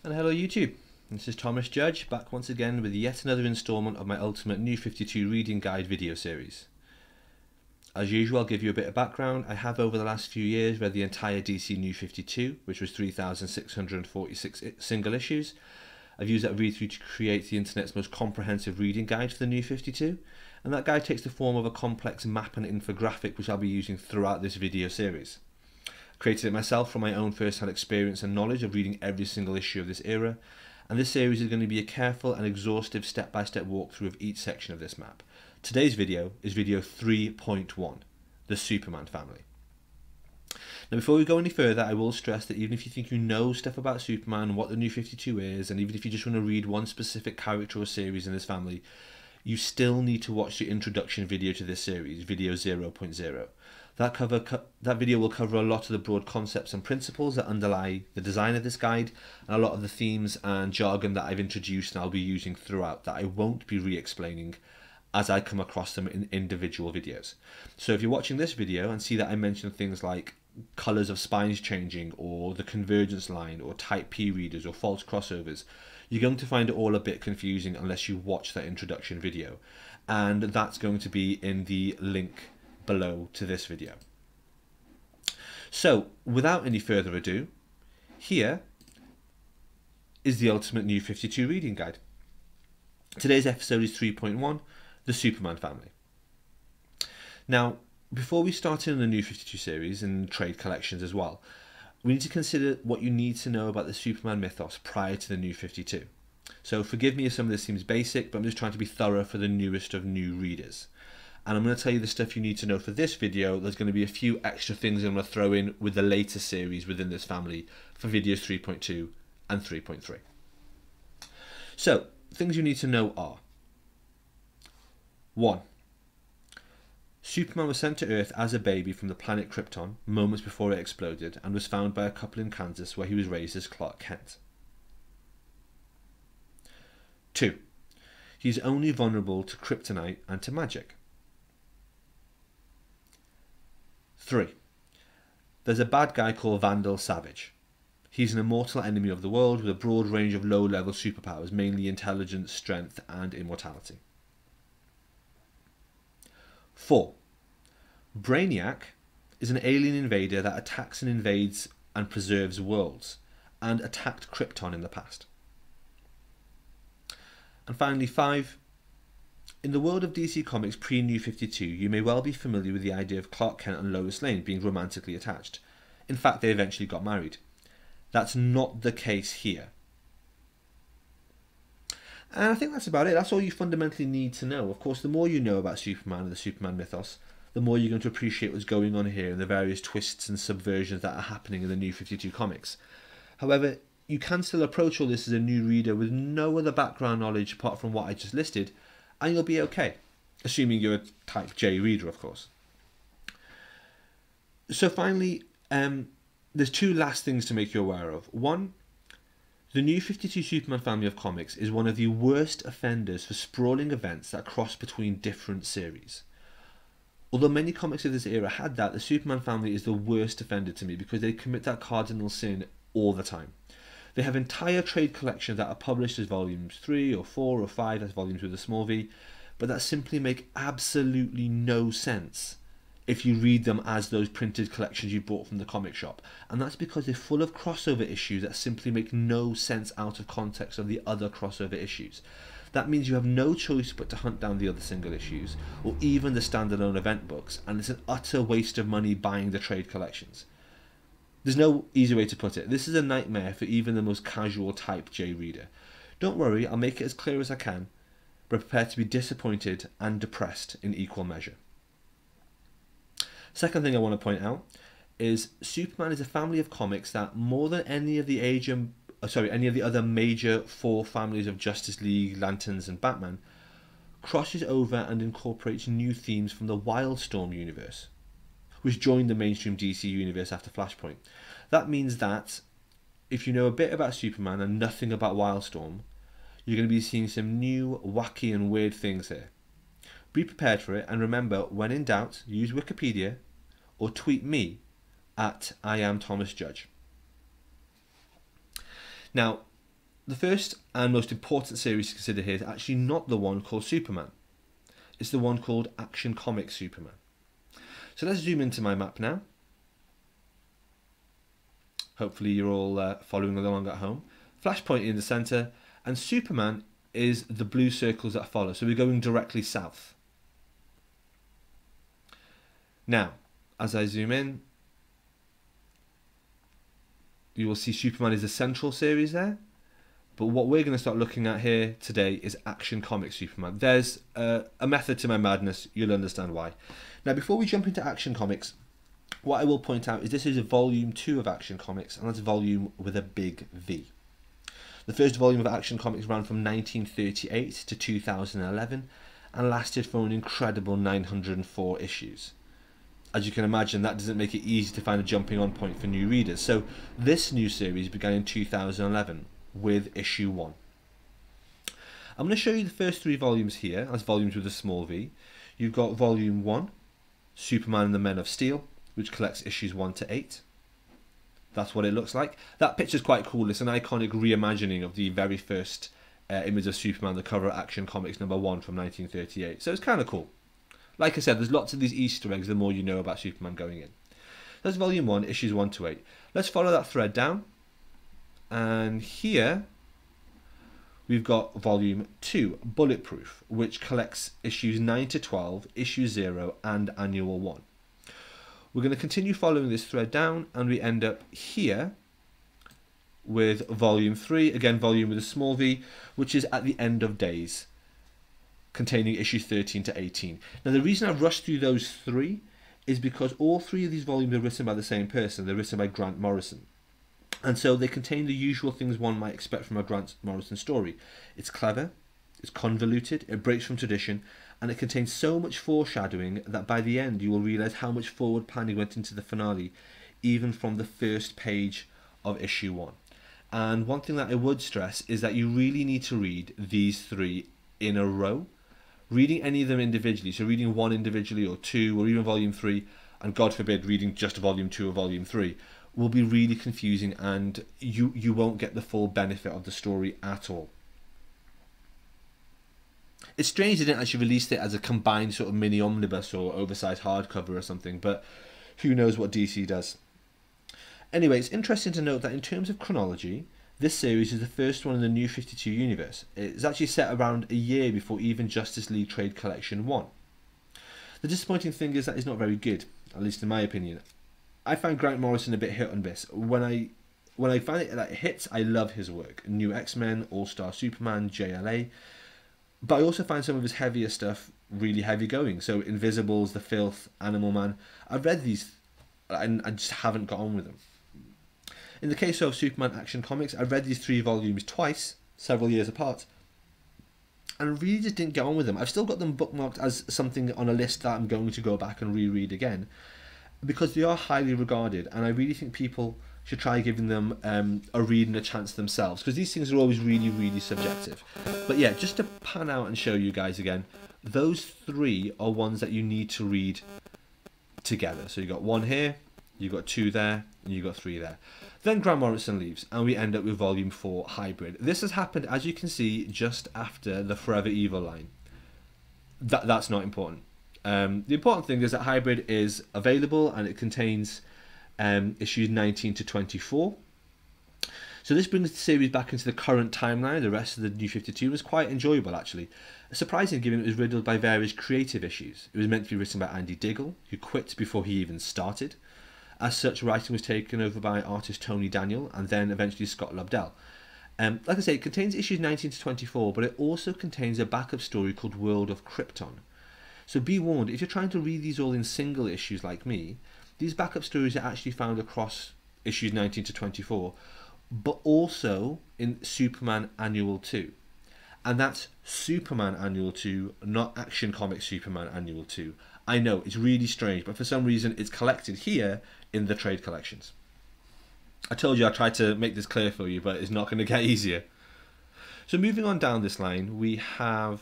And hello YouTube, this is Thomas Judge back once again with yet another instalment of my Ultimate New 52 Reading Guide video series. As usual, I'll give you a bit of background. I have over the last few years read the entire DC New 52, which was 3,646 single issues. I've used that read through to create the internet's most comprehensive reading guide for the New 52, and that guide takes the form of a complex map and infographic which I'll be using throughout this video series. Created it myself from my own first-hand experience and knowledge of reading every single issue of this era, and this series is going to be a careful and exhaustive step-by-step walkthrough of each section of this map. Today's video is video 3.1, the Superman family. Now before we go any further, I will stress that even if you think you know stuff about Superman and what the New 52 is, and even if you just want to read one specific character or series in this family, you still need to watch the introduction video to this series, video 0.0. That video will cover a lot of the broad concepts and principles that underlie the design of this guide, and a lot of the themes and jargon that I've introduced and I'll be using throughout that I won't be re-explaining as I come across them in individual videos. So if you're watching this video and see that I mention things like colours of spines changing, or the convergence line, or type P readers, or false crossovers, you're going to find it all a bit confusing unless you watch that introduction video, and that's going to be in the link below to this video. So without any further ado, here is the Ultimate New 52 Reading Guide. Today's episode is 3.1, the Superman family. Now, before we start in the New 52 series and trade collections as well, we need to consider what you need to know about the Superman mythos prior to the New 52. So forgive me if some of this seems basic, but I'm just trying to be thorough for the newest of new readers. And I'm going to tell you the stuff you need to know for this video. There's going to be a few extra things I'm going to throw in with the later series within this family for videos 3.2 and 3.3. So, things you need to know are: 1. Superman was sent to Earth as a baby from the planet Krypton moments before it exploded, and was found by a couple in Kansas where he was raised as Clark Kent. 2. He is only vulnerable to kryptonite and to magic. 3. There's a bad guy called Vandal Savage. He's an immortal enemy of the world with a broad range of low-level superpowers, mainly intelligence, strength, and immortality. 4. Brainiac is an alien invader that attacks and invades and preserves worlds, and attacked Krypton in the past. And finally, 5. In the world of DC Comics pre-New 52, you may well be familiar with the idea of Clark Kent and Lois Lane being romantically attached. In fact, they eventually got married. That's not the case here. And I think that's about it. That's all you fundamentally need to know. Of course, the more you know about Superman and the Superman mythos, the more you're going to appreciate what's going on here and the various twists and subversions that are happening in the New 52 comics. However, you can still approach all this as a new reader with no other background knowledge apart from what I just listed, and you'll be okay, assuming you're a type J reader, of course. So finally, there's two last things to make you aware of. 1, the New 52 Superman family of comics is one of the worst offenders for sprawling events that cross between different series. Although many comics of this era had that, the Superman family is the worst offender to me because they commit that cardinal sin all the time. They have entire trade collections that are published as volumes 3 or 4 or 5, that's volumes with a small v, but that simply make absolutely no sense if you read them as those printed collections you bought from the comic shop. And that's because they're full of crossover issues that simply make no sense out of context of the other crossover issues. That means you have no choice but to hunt down the other single issues, or even the standalone event books, and it's an utter waste of money buying the trade collections. There's no easy way to put it. This is a nightmare for even the most casual type J reader. Don't worry, I'll make it as clear as I can, but prepare to be disappointed and depressed in equal measure. Second thing I want to point out is Superman is a family of comics that, more than any of the other major 4 families of Justice League, Lanterns, and Batman, crosses over and incorporates new themes from the Wildstorm universe, which joined the mainstream DC universe after Flashpoint. That means that if you know a bit about Superman and nothing about Wildstorm, you're going to be seeing some new, wacky and weird things here. Be prepared for it, and remember, when in doubt, use Wikipedia or tweet me at @IamThomasJudge. Now, The first and most important series to consider here is actually not the one called Superman. It's the one called Action Comics Superman. So let's zoom into my map now. Hopefully you're all following along at home. Flashpoint in the centre, and Superman is the blue circles that follow. So we're going directly south. Now, as I zoom in, you will see Superman is the central series there. But what we're going to start looking at here today is Action Comics Superman. There's a method to my madness. You'll understand why. Now, before we jump into Action Comics, what I will point out is this is a volume 2 of Action Comics, and that's volume with a big V. The first volume of Action Comics ran from 1938 to 2011 and lasted for an incredible 904 issues. As you can imagine, that doesn't make it easy to find a jumping on point for new readers. So this new series began in 2011 with issue 1. I'm going to show you the first 3 volumes here as volumes with a small v. You've got volume 1, Superman and the Men of Steel, which collects issues 1 to 8. That's what it looks like. That picture's quite cool. It's an iconic reimagining of the very first image of Superman, the cover of Action Comics number 1 from 1938. So it's kind of cool. Like I said, there's lots of these Easter eggs the more you know about Superman going in. That's volume 1, issues 1 to 8. Let's follow that thread down. And here we've got volume 2, Bulletproof, which collects issues 9 to 12, issue 0, and annual 1. We're going to continue following this thread down, and we end up here with volume 3, again volume with a small v, which is at the end of days, containing issues 13 to 18. Now the reason I've rushed through those 3 is because all 3 of these volumes are written by the same person. They're written by Grant Morrison. And so they contain the usual things one might expect from a Grant Morrison story. It's clever, it's convoluted, it breaks from tradition, and it contains so much foreshadowing that by the end you will realise how much forward planning went into the finale, even from the first page of issue 1. And one thing that I would stress is that you really need to read these 3 in a row. Reading any of them individually, so reading 1 individually or 2 or even volume 3, and God forbid reading just volume 2 or volume 3, will be really confusing, and you won't get the full benefit of the story at all. It's strange they didn't actually release it as a combined sort of mini omnibus or oversized hardcover or something, but who knows what DC does. Anyway, it's interesting to note that in terms of chronology, this series is the first one in the New 52 universe. It's actually set around a year before even Justice League Trade Collection 1. The disappointing thing is that it's not very good, at least in my opinion. I find Grant Morrison a bit hit and miss. When I find it that it hits, I love his work. New X-Men, All-Star Superman, JLA. But I also find some of his heavier stuff really heavy going. So Invisibles, The Filth, Animal Man. I've read these and I just haven't got on with them. In the case of Superman Action Comics, I've read these 3 volumes twice, several years apart, and really just didn't get on with them. I've still got them bookmarked as something on a list that I'm going to go back and reread again, because they are highly regarded, and I really think people should try giving them a read and a chance themselves, because these things are always really, really subjective. But yeah, just to pan out and show you guys again, those 3 are ones that you need to read together. So you got 1 here, you got 2 there, and you got 3 there. Then Grant Morrison leaves, and we end up with volume 4, Hybrid. This has happened, as you can see, just after the Forever Evil line. That's not important. The important thing is that Hybrid is available, and it contains issues 19 to 24. So this brings the series back into the current timeline. The rest of the New 52 was quite enjoyable, actually. Surprising, given it was riddled by various creative issues. It was meant to be written by Andy Diggle, who quit before he even started. As such, writing was taken over by artist Tony Daniel and then eventually Scott Lobdell. Like I say, it contains issues 19 to 24, but it also contains a backup story called World of Krypton. So be warned, if you're trying to read these all in single issues like me, these backup stories are actually found across issues 19 to 24, but also in Superman Annual 2. And that's Superman Annual 2, not Action Comics Superman Annual 2. I know, it's really strange, but for some reason it's collected here in the trade collections. I told you I tried to make this clear for you, but it's not going to get easier. So moving on down this line, we have...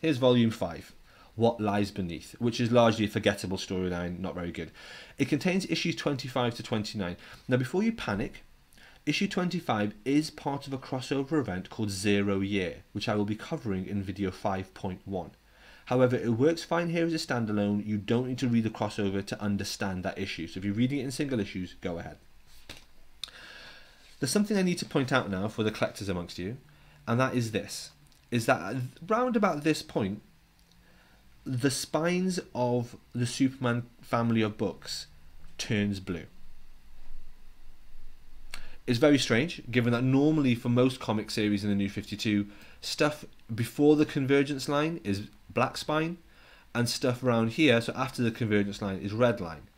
here's volume 5, What Lies Beneath, which is largely a forgettable storyline, not very good. It contains issues 25 to 29. Now before you panic, Issue 25 is part of a crossover event called 0 Year, which I will be covering in video 5.1. However, it works fine here as a standalone. You don't need to read the crossover to understand that issue. So if you're reading it in single issues, go ahead. There's something I need to point out now for the collectors amongst you, and that is this, is that round about this point, the spines of the Superman family of books turns blue. It's very strange, given that normally for most comic series in the New 52, stuff before the convergence line is black spine, and stuff around here, so after the convergence line, is red line.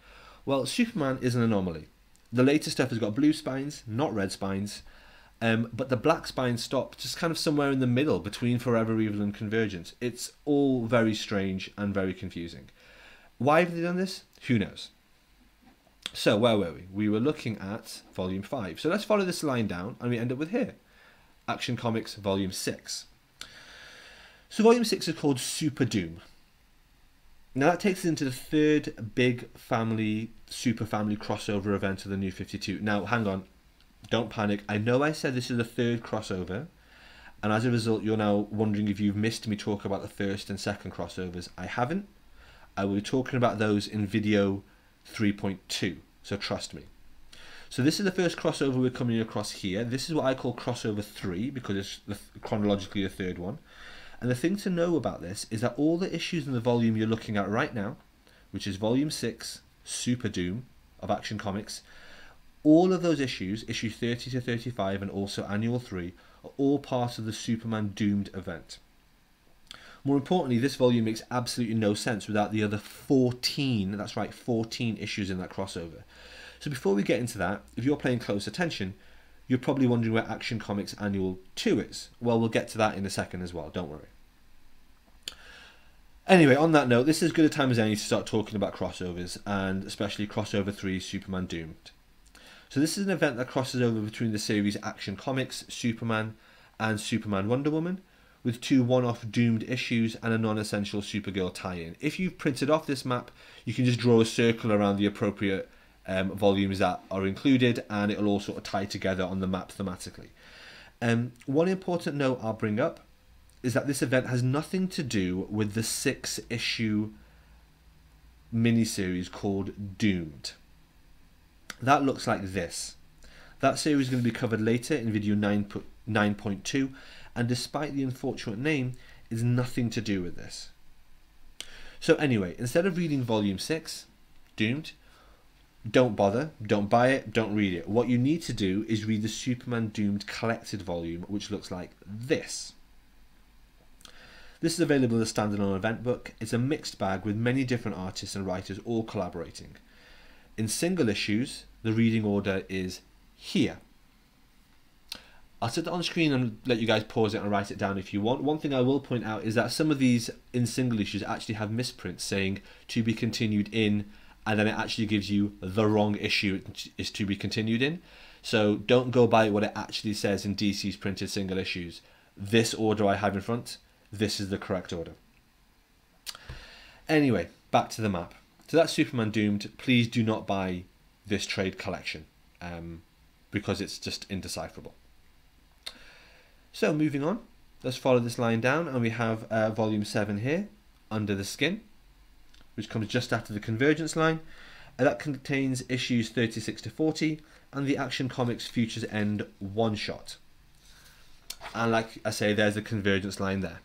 Well, Superman is an anomaly. The later stuff has got blue spines, not red spines, but the black spines stop just kind of somewhere in the middle between Forever Evil and Convergence. It's all very strange and very confusing. Why have they done this? Who knows? So where were we? We were looking at Volume 5. So let's follow this line down and we end up with here. Action Comics Volume 6. So Volume 6 is called Super Doom. Now that takes us into the third big family, super family crossover event of the New 52. Now hang on. Don't panic. I know I said this is the third crossover, and as a result you're now wondering if you've missed me talk about the first and second crossovers. I haven't. I will be talking about those in video 3.2, so trust me. So this is the first crossover we're coming across here. This is what I call crossover 3 because it's chronologically the third one. And the thing to know about this is that all the issues in the volume you're looking at right now, which is Volume 6, Super Doom of Action Comics, all of those issues, issue 30 to 35 and also Annual 3, are all part of the Superman Doomed event. More importantly, this volume makes absolutely no sense without the other 14, that's right, 14 issues in that crossover. So before we get into that, if you're paying close attention, you're probably wondering where Action Comics Annual 2 is. Well, we'll get to that in a second as well, don't worry. Anyway, on that note, this is as good a time as any to start talking about crossovers, and especially crossover 3, Superman Doomed. So this is an event that crosses over between the series Action Comics, Superman, and Superman Wonder Woman, with 2 one-off Doomed issues and a non-essential Supergirl tie-in. If you've printed off this map, you can just draw a circle around the appropriate volumes that are included, and it'll all sort of tie together on the map thematically. One important note I'll bring up is that this event has nothing to do with the 6-issue miniseries called Doomed. That looks like this. That series is going to be covered later in video 9.2, and despite the unfortunate name, is nothing to do with this. So anyway, instead of reading Volume 6, Doomed, don't bother, don't buy it, don't read it. What you need to do is read the Superman Doomed collected volume, which looks like this. This is available as a standalone event book. It's a mixed bag with many different artists and writers all collaborating. In single issues, the reading order is here. I'll set it on screen and let you guys pause it and write it down if you want. One thing I will point out is that some of these in single issues actually have misprints saying to be continued in, and then it actually gives you the wrong issue is to be continued in. So don't go by what it actually says in DC's printed single issues. This order I have in front, this is the correct order. Anyway, back to the map. So that's Superman Doomed. Please do not buy this trade collection because it's just indecipherable. So moving on, let's follow this line down, and we have Volume 7 here, Under the Skin, which comes just after the Convergence line. That contains issues 36 to 40 and the Action Comics Futures End one-shot. And like I say, there's the Convergence line there.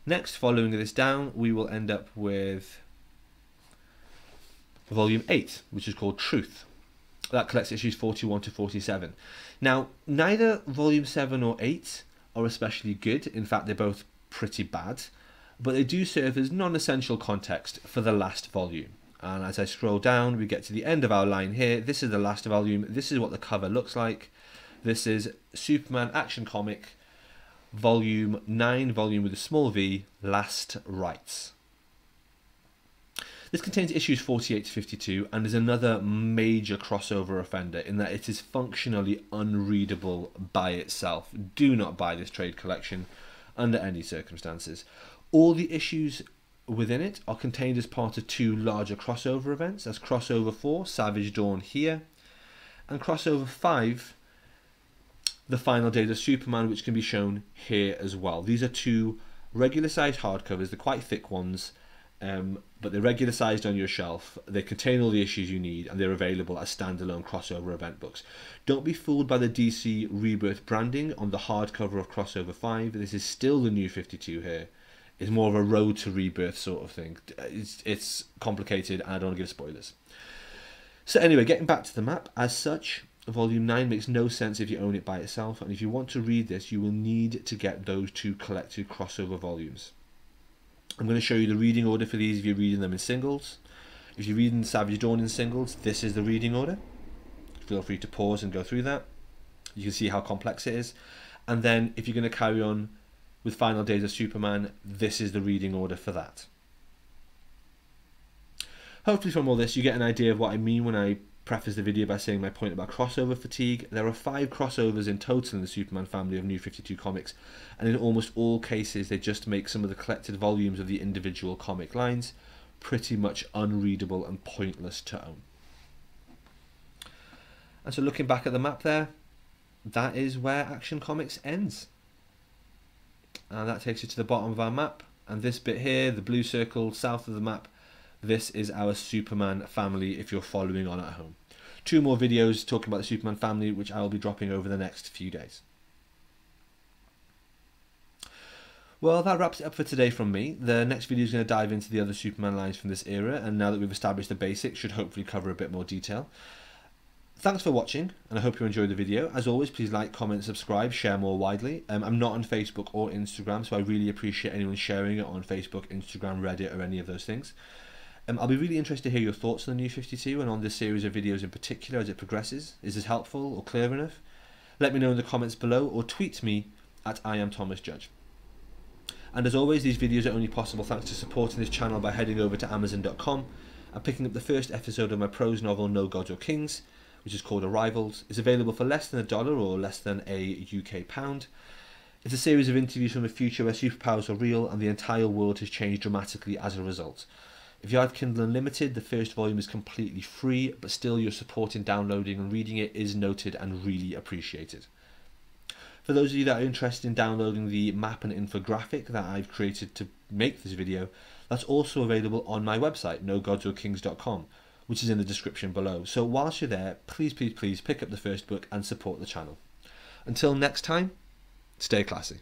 Next, following this down, we will end up with Volume 8, which is called Truth. That collects issues 41 to 47. Now, neither Volume 7 or 8 are especially good. In fact, they're both pretty bad. But they do serve as non-essential context for the last volume. And as I scroll down, we get to the end of our line here. This is the last volume. This is what the cover looks like. This is Superman Action Comic, Volume 9, volume with a small v, Last Rites. This contains issues 48 to 52 and is another major crossover offender in that it is functionally unreadable by itself. Do not buy this trade collection under any circumstances. All the issues within it are contained as part of 2 larger crossover events. That's crossover 4, Savage Dawn here, and crossover 5, The Final Days of Superman, which can be shown here as well. These are two regular sized hardcovers. They're quite thick ones, but they're regular sized on your shelf. They contain all the issues you need, and they're available as standalone crossover event books. Don't be fooled by the DC Rebirth branding on the hardcover of crossover 5. This is still the New 52 here. It's more of a road to rebirth sort of thing. It's complicated, and I don't want to give spoilers. So anyway, getting back to the map, as such, Volume 9 makes no sense if you own it by itself, and if you want to read this, you will need to get those two collected crossover volumes. I'm going to show you the reading order for these if you're reading them in singles. If you're reading Savage Dawn in singles, this is the reading order. Feel free to pause and go through that. You can see how complex it is. And then if you're going to carry on with Final Days of Superman, this is the reading order for that. Hopefully from all this you get an idea of what I mean when I preface the video by saying my point about crossover fatigue. There are 5 crossovers in total in the Superman family of New 52 comics, and in almost all cases they just make some of the collected volumes of the individual comic lines pretty much unreadable and pointless to own. And so looking back at the map there, that is where Action Comics ends. And that takes you to the bottom of our map, and this bit here, the blue circle south of the map, this is our Superman family if you're following on at home. 2 more videos talking about the Superman family, which I will be dropping over the next few days. Well, that wraps it up for today from me. The next video is going to dive into the other Superman lines from this era, and now that we've established the basics, should hopefully cover a bit more detail. Thanks for watching, and I hope you enjoyed the video. As always, please like, comment, subscribe, share more widely. I'm not on Facebook or Instagram, so I really appreciate anyone sharing it on Facebook, Instagram, Reddit, or any of those things. I'll be really interested to hear your thoughts on the New 52 and on this series of videos in particular as it progresses. Is this helpful or clear enough? Let me know in the comments below, or tweet me at @IamThomasJudge. And as always, these videos are only possible thanks to supporting this channel by heading over to Amazon.com and picking up the first episode of my prose novel No Gods or Kings, which is called Arrivals. It's available for less than $1 or less than a UK pound. It's a series of interviews from the future where superpowers are real and the entire world has changed dramatically as a result. If you have Kindle Unlimited, the first volume is completely free, but still your support in downloading and reading it is noted and really appreciated. For those of you that are interested in downloading the map and infographic that I've created to make this video, that's also available on my website, nogodsorkings.com, which is in the description below. So whilst you're there, please pick up the first book and support the channel. Until next time, stay classy.